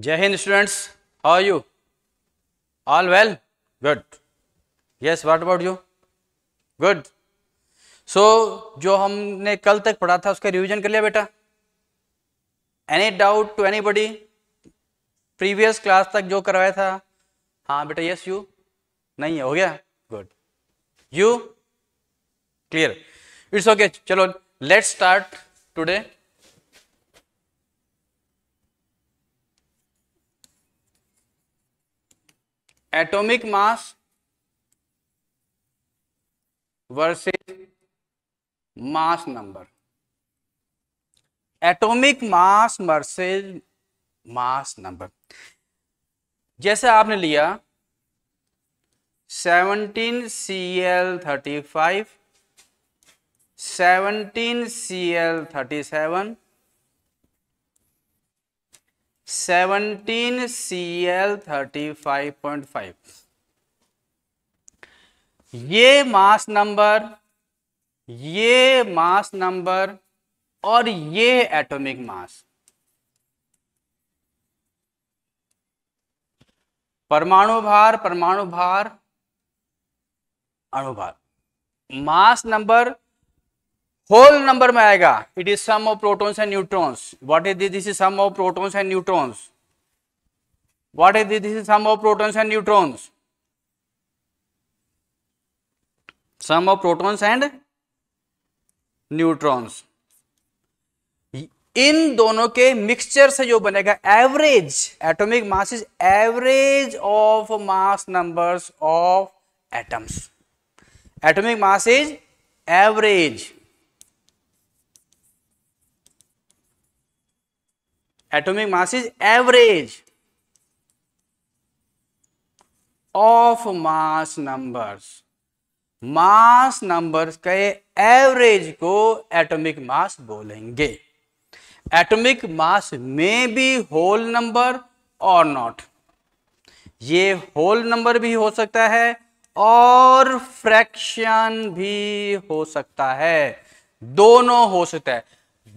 जय Hind students, how are you? All well? Good. Yes, what about you? Good. So जो हमने कल तक पढ़ा था उसका रिवीजन कर लिया बेटा? Any doubt to anybody? Previous class तक जो करवाया था? हाँ बेटा, यस यू? नहीं है, हो गया? Good. You clear? It's okay. चलो let's start today. Atomic mass versus mass number. Atomic mass versus mass number. जैसे आपने लिया 17Cl35, 17Cl37, 17Cl35.5. ये मास नंबर और ये एटॉमिक मास. परमाणु भार, अणुभार. मास नंबर होल नंबर में आएगा. It is sum of protons and neutrons. What is this? Is sum of protons and neutrons. What is this? Is sum of protons and neutrons. Sum of protons and neutrons. इन दोनों के mixture से जो बनेगा average atomic mass is average of mass numbers of atoms. Atomic mass is average. Atomic mass is average of mass numbers. Mass numbers के average को atomic mass बोलेंगे. Atomic mass may B whole number और not. ये whole number भी हो सकता है और फ्रैक्शन भी हो सकता है. दोनों हो सकता है.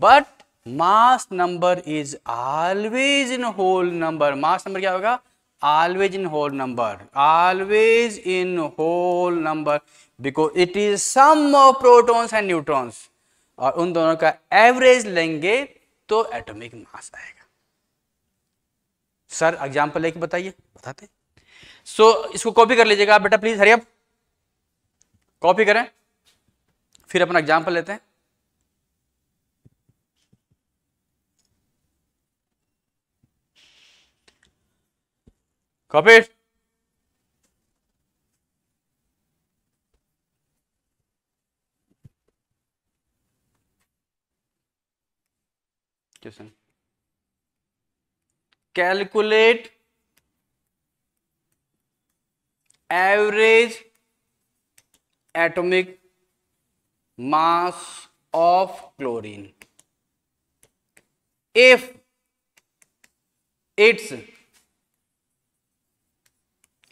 But mass number is always in whole number. Mass number क्या होगा? Always in whole number. Always in whole number because it is sum of protons and neutrons. और उन दोनों का एवरेज लेंगे तो एटॉमिक मास आएगा. सर एग्जांपल लेके बताइए. बताते. सो इसको कॉपी कर लीजिएगा बेटा प्लीज. हरी अप कॉपी करें, फिर अपना एग्जांपल लेते हैं. Copy. Question. Calculate average atomic mass of chlorine if its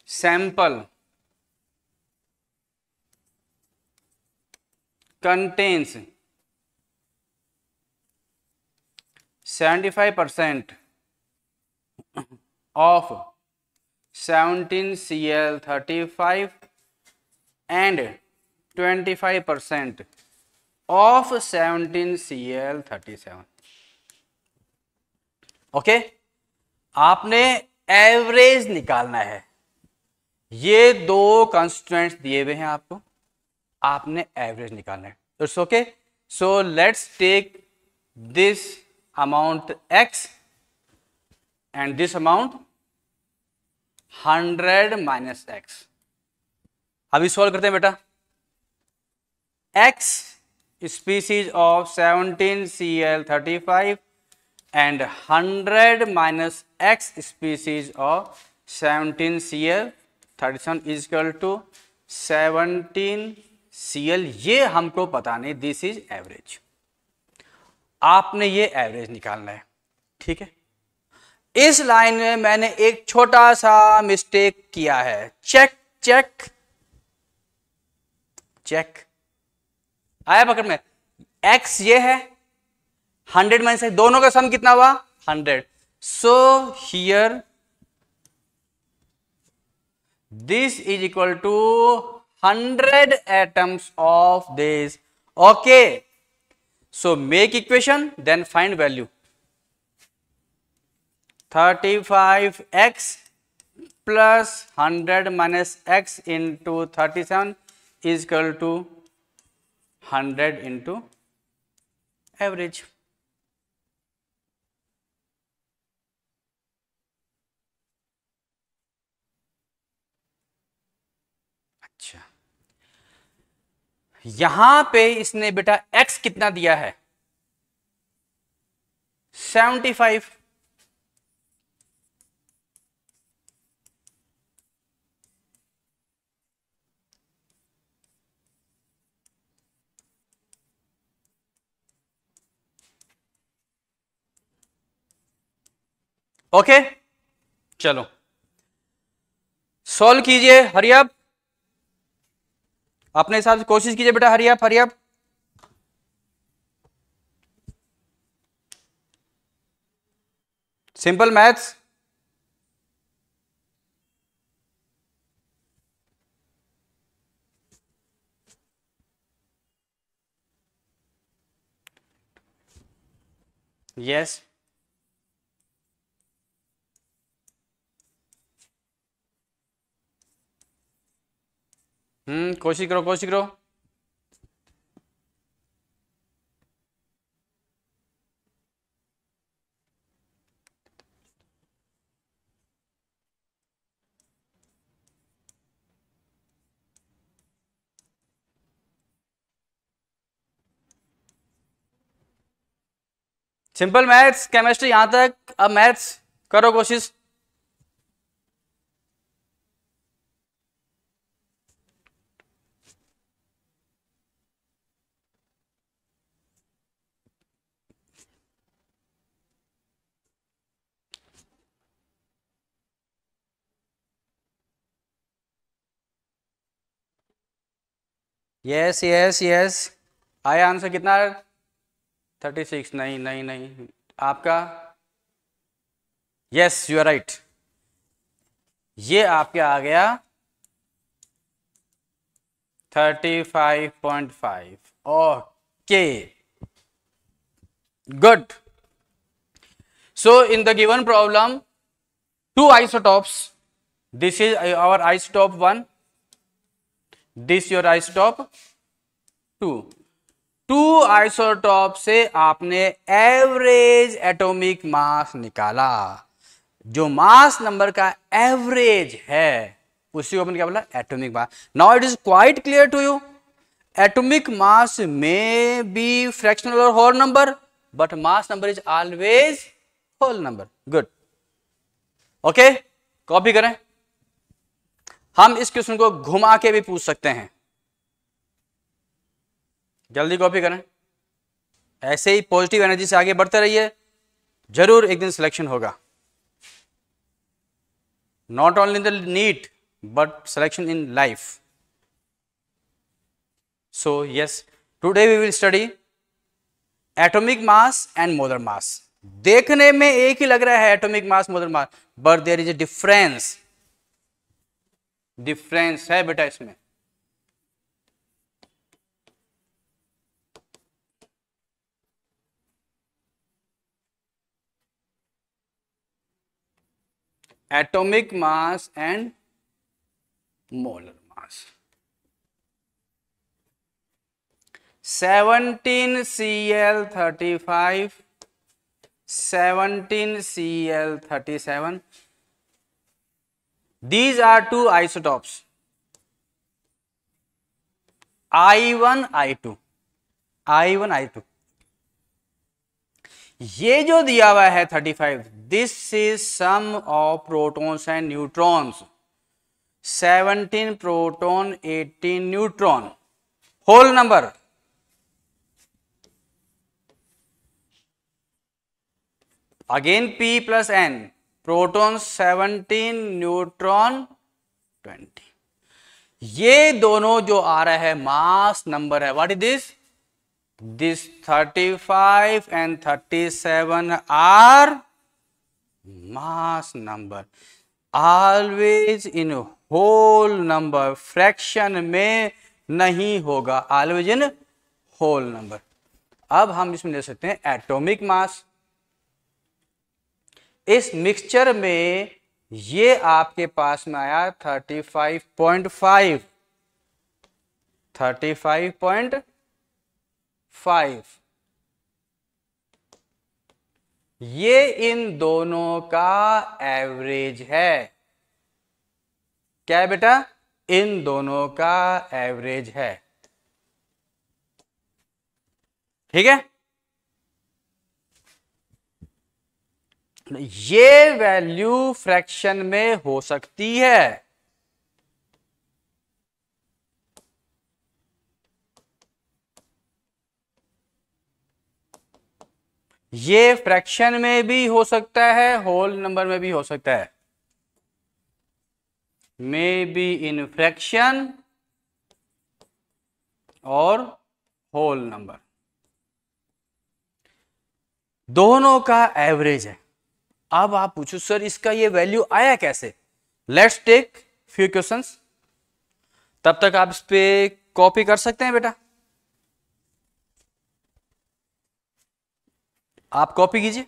sample contains 75% of 17Cl35 and 25% of 17Cl37. Okay. आपने एवरेज निकालना है. ये दो कंस्टेंट्स दिए हुए हैं आपको, आपने एवरेज निकालना है. It's okay. So let's take this amount x and this amount 100 minus x. अभी सॉल्व करते हैं बेटा. x species of 17Cl35 and 100 minus x species of 17Cl37 is equal to 17Cl. ये हमको पता नहीं. This is average. आपने ये एवरेज निकालना है. ठीक है. इस लाइन में मैंने एक छोटा सा मिस्टेक किया है. Check check check. आया पकड़ में? x ये है, 100 माइनस दोनों का सम कितना हुआ? 100. So here this is equal to 100 atoms of this. Okay, so make equation, then find value. 35x plus 100 minus x into 37 is equal to 100 into average. अच्छा, यहां पे इसने बेटा x कितना दिया है? 75. ओके, चलो सॉल्व कीजिए, हरी अप, अपने हिसाब से कोशिश कीजिए बेटा, hurry up hurry up. Simple maths. Yes, कोशिश करो कोशिश करो. सिंपल मैथ्स, केमिस्ट्री यहां तक. अब मैथ्स करो कोशिश. यस यस यस, आया आंसर कितना? 36. नहीं नहीं नहीं, आपका यस यू आर राइट. ये आपके आ गया 35.5. Okay, good. So in the given problem, two isotopes, this is our isotope 1, this your isotope 2. Two isotope से आपने एवरेज एटॉमिक मास निकाला. जो मास नंबर का एवरेज है उसी को अपन क्या बोला? Atomic mass. Now it is quite clear to you, atomic mass may be fractional और whole number, but mass number is always whole number. Good. Okay, copy करें. हम इस क्वेश्चन को घुमा के भी पूछ सकते हैं. जल्दी कॉपी करें. ऐसे ही पॉजिटिव एनर्जी से आगे बढ़ते रहिए, जरूर एक दिन सिलेक्शन होगा. Not only in the NEET but selection in life. So yes, today we will study atomic mass and molar mass. देखने में एक ही लग रहा है atomic mass molar mass, but there is a difference. Difference है बेटा इसमें. atomic mass and molar mass. 17Cl35, 17Cl37. These are two isotopes, I1 I2, I1 I2. ये जो दिया हुआ है 35, this is sum of protons and neutrons. 17 proton 18 neutron, whole number. Again P plus N, proton 17 neutron 20. ये दोनों जो आ रहा है मास नंबर है. What is this? This 35 and 37 are mass number always in whole number, fraction में नहीं होगा, ऑलवेज इन होल नंबर। अब हम इसमें ले सकते हैं एटॉमिक मास। इस मिक्सचर में ये आपके पास में आया 35.5, 35.5। ये इन दोनों का एवरेज है। क्या है बेटा? इन दोनों का एवरेज है। ठीक है, ये वैल्यू फ्रैक्शन में हो सकती है, ये फ्रैक्शन में भी हो सकता है, होल नंबर में भी हो सकता है। मे बी इन फ्रैक्शन और होल नंबर, दोनों का एवरेज है। अब आप पूछो सर इसका ये वैल्यू आया कैसे? Let's take few questions. तब तक आप इस पे कॉपी कर सकते हैं बेटा, आप कॉपी कीजिए।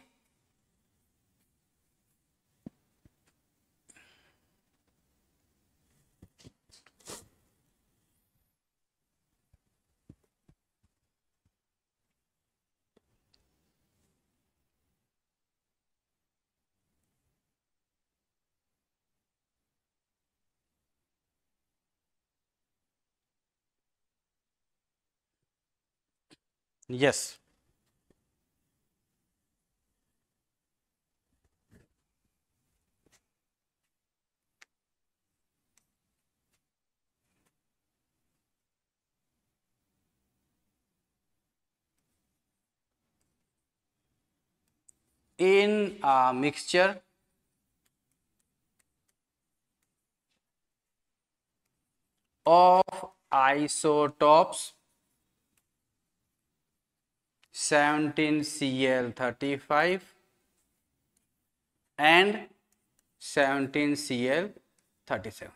Yes, in a mixture of isotopes 17Cl35 and 17Cl37.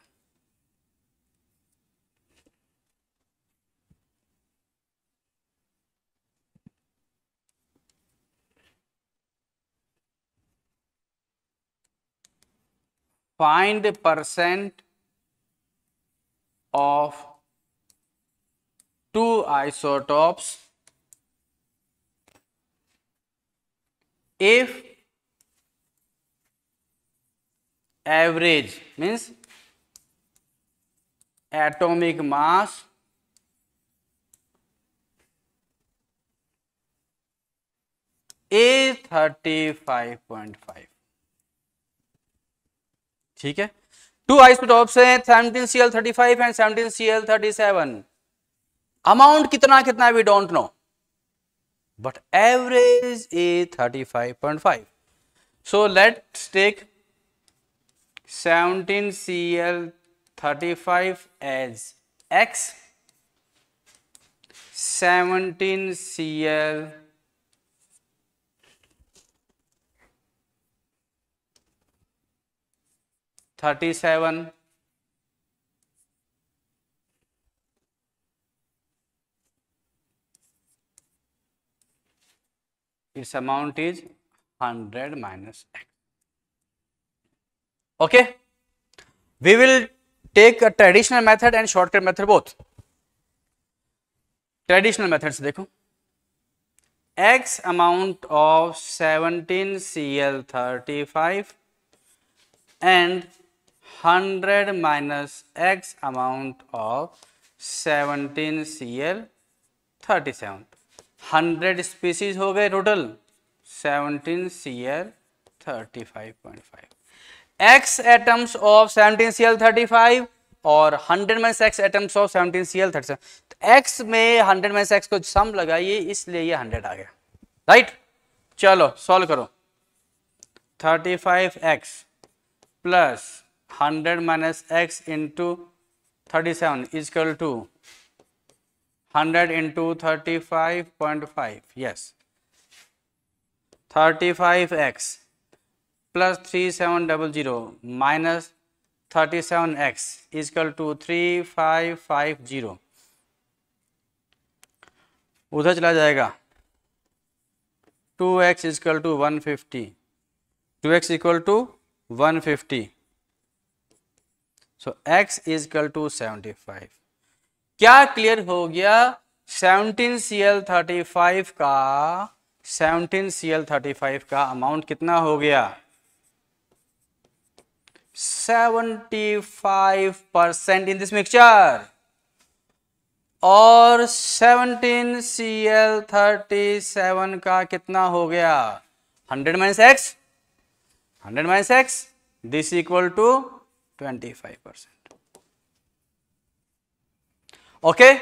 Find the percent of two isotopes if average means atomic mass is 35.5। ठीक है, टू आइसोटॉप्स हैं 17Cl35 एंड 17Cl37। अमाउंट कितना कितना we don't know, but average is 35.5। So let's take 17Cl35 as x, 17Cl37 its amount is 100 minus x. Okay, we will take a traditional method and shortcut method both. Traditional methods देखो, x amount of 17Cl35 and 100 minus x amount of 17Cl37, 100 species हो गए total, 17Cl35.5, x atoms of 17Cl35 और 100 minus x atoms of 17Cl37। x में 100 minus x को सम लगाइए, इसलिए ये 100 आ गया, राइट। चलो सॉल्व करो, 35x plus 100 minus x into 37 is equal to 100 into 35.5, yes, 35x plus 3700 minus 37x is equal to 3550, उधर चला जाएगा 2x is equal to 150, 2x equal to 150, so x is equal to 75। क्या क्लियर हो गया? 17Cl35 का 17Cl35 का अमाउंट कितना हो गया? 75% इन दिस मिक्सचर। और 17Cl37 का कितना हो गया? 100 minus x, 100 minus x, this equal to 25%. Okay,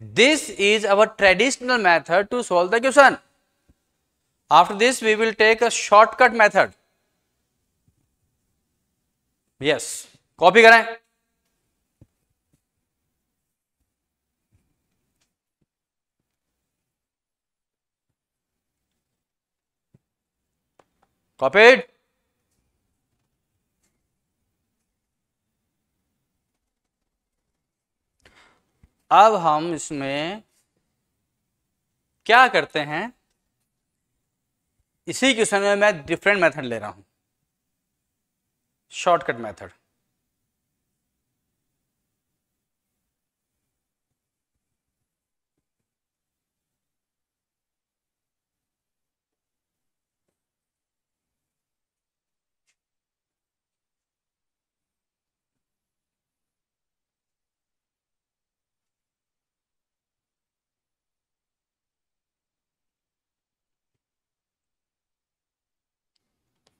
this is our traditional method to solve the question. After this we will take a shortcut method. Yes, copy करें। Copied? अब हम इसमें क्या करते हैं, इसी क्वेश्चन में मैं डिफरेंट मेथड ले रहा हूं, shortcut method.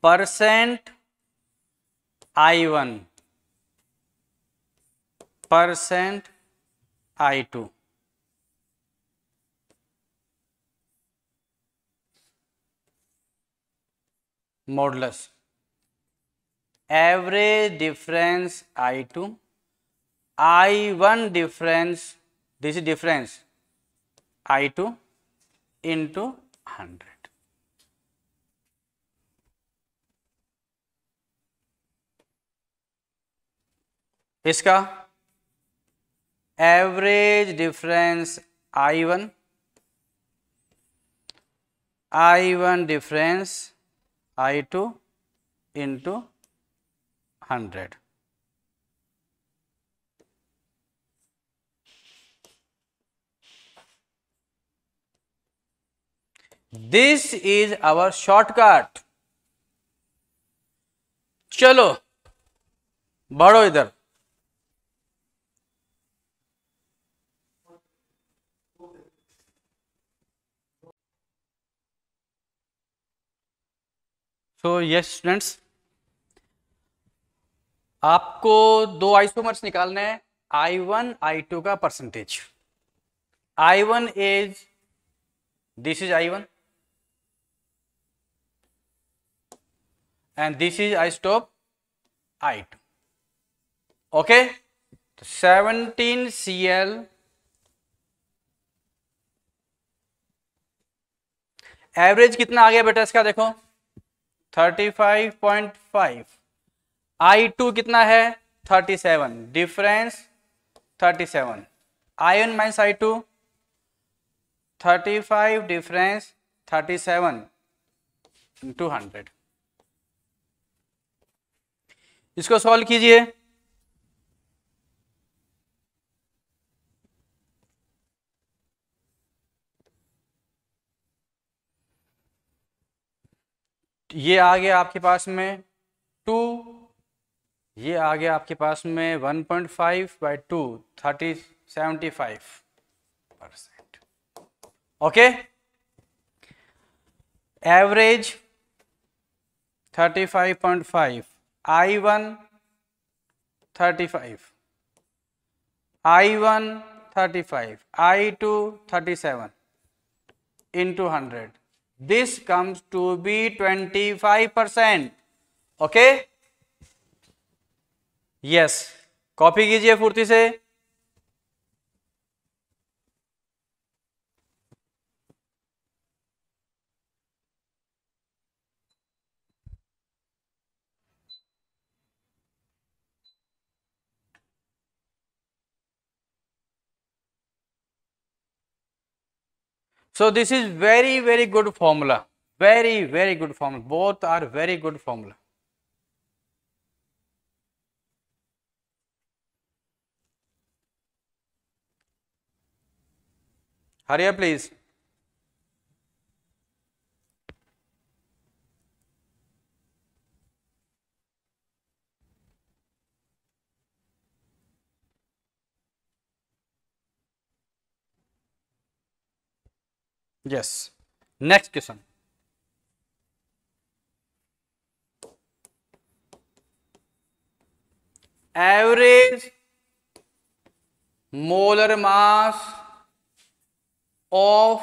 Percent I1 percent I2, modulus average difference I2, I1 difference, this is difference I2 into 100। इसका average difference I1, I1 difference I2 into 100। This is our shortcut. चलो बढ़ो इधर। So yes students, आपको दो isomers निकालने हैं, I1 I2 का percentage. I1 is, this is I1 and this is isotope I2. Okay, तो 17Cl एवरेज कितना आ गया बेटा इसका देखो 35.5, I2 कितना है 37, difference 37, I1 minus I2 35 difference 37 into 100। इसको सॉल्व कीजिए। ये आ गया आपके पास में 2, ये आ गया आपके पास में 1.5 by 2 75%। Okay, average 35.5, I1 35, I1 35, I2 37 into 100. This comes to be 25%. Okay, yes, copy कीजिए फुर्ती से। So this is very good formula. Very good formula. Both are very good formula. Hurry up, please. Yes. Next question. Average molar mass of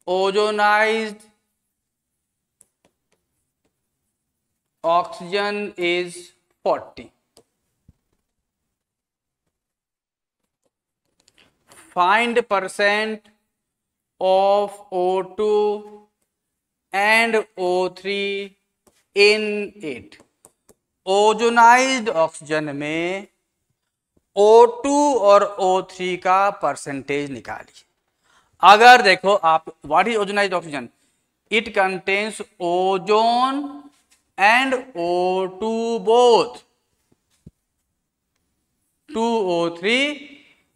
ozonized oxygen is 40. Find percent of O2 and O3 in it. Ozonised oxygen में O2 और O3 का percentage निकालिए। अगर देखो आप, what is ozonised oxygen? It contains ozone and O2 both, 2O3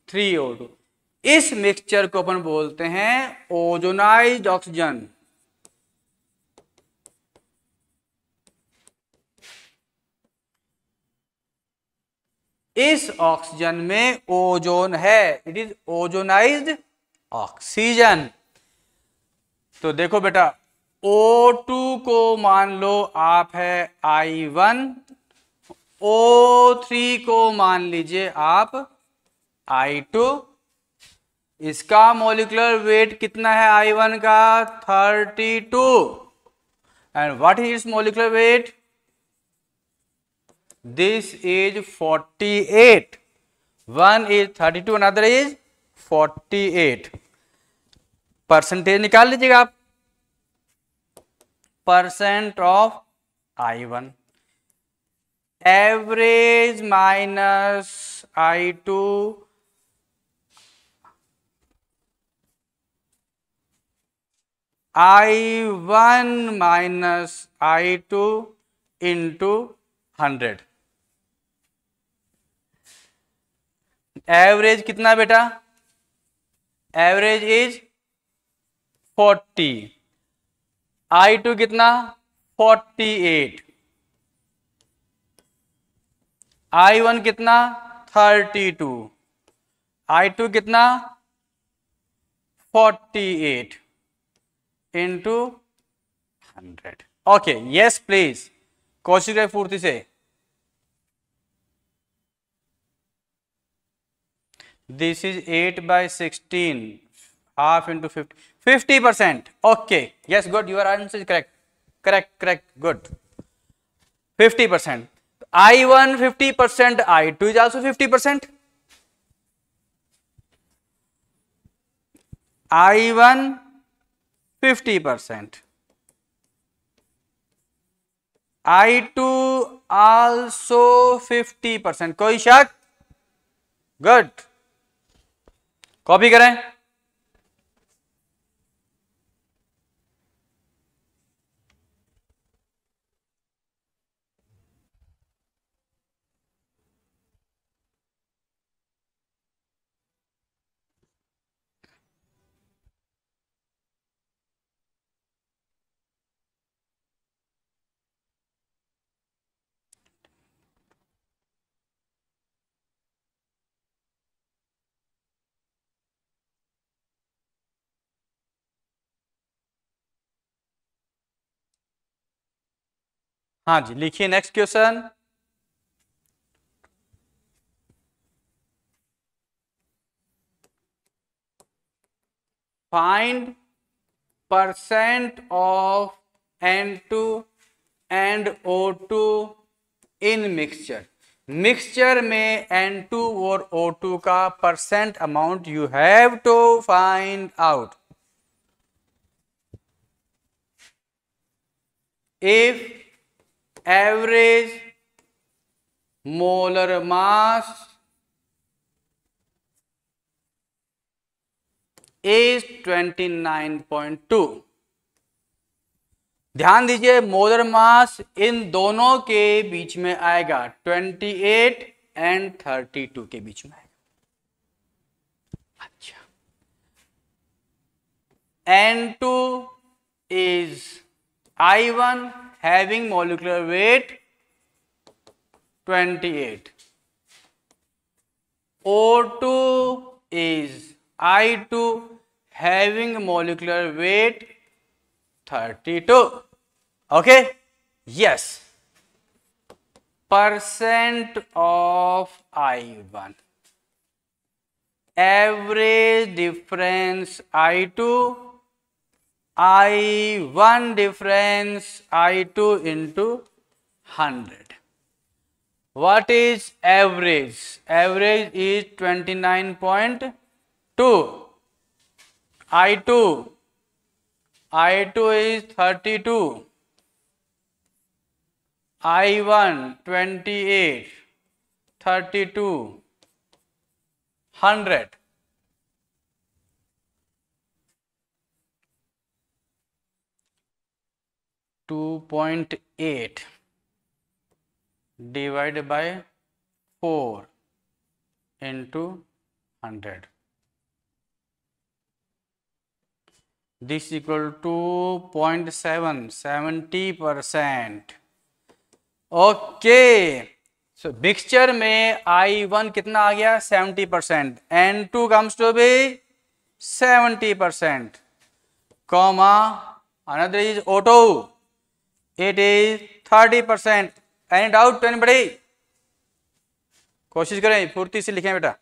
3O2। इस mixture को अपन बोलते हैं ओजोनाइज्ड ऑक्सीजन। इस ऑक्सीजन में ओजोन है, इट इज ओजोनाइज्ड ऑक्सीजन। तो देखो बेटा, O2 को मान लो आप है I1, O3 को मान लीजिए आप I2। इसका मॉलिक्यूलर वेट कितना है I1 का? 32। And what is it's molecular weight? This is 48. One is 32, another is 48. Percentage निकाल लीजिएगा आप। Percent of I1, average minus I2, I1 minus I2 into 100। Average कितना बेटा? एवरेज इज 40, I2 कितना? 48, I1 कितना? 32, I2 कितना? 48 इंटू 100। ओके, यस प्लीज, कोशिश करें पूर्ति से। This is 8/16, half into 50, 50%. Okay, yes, good. Your answer is correct. Correct. Good. 50%. I1 50%. I2 is also 50%. I1 50%. I2 also 50%. कोई शक? Good. कॉपी करें। हाँ जी, लिखिए next question. Find percent of N2 and O2 in mixture. Mixture में N2 और O2 का परसेंट amount you have to find out. If average molar mass is 29.2। ध्यान दीजिए मोलर मास इन दोनों के बीच में आएगा, 28 एंड 32 के बीच में आएगा। अच्छा, N2 is I1 having molecular weight 28, O2 is I2 having molecular weight 32. Okay, yes, percent of I1, average difference I2, I1 difference I2 into 100. What is average? Average is 29.2. I2 is 32. I1 28, 32, 100. .8 divided by 4 into 100. This equal to 0.7, 70%. Okay, so mixture में I1 कितना आ गया? 70%. N2 comes to be 70%. Comma, another is O2. It is 30%. Any doubt to anybody? कोशिश करें फुर्ती से लिखें बेटा।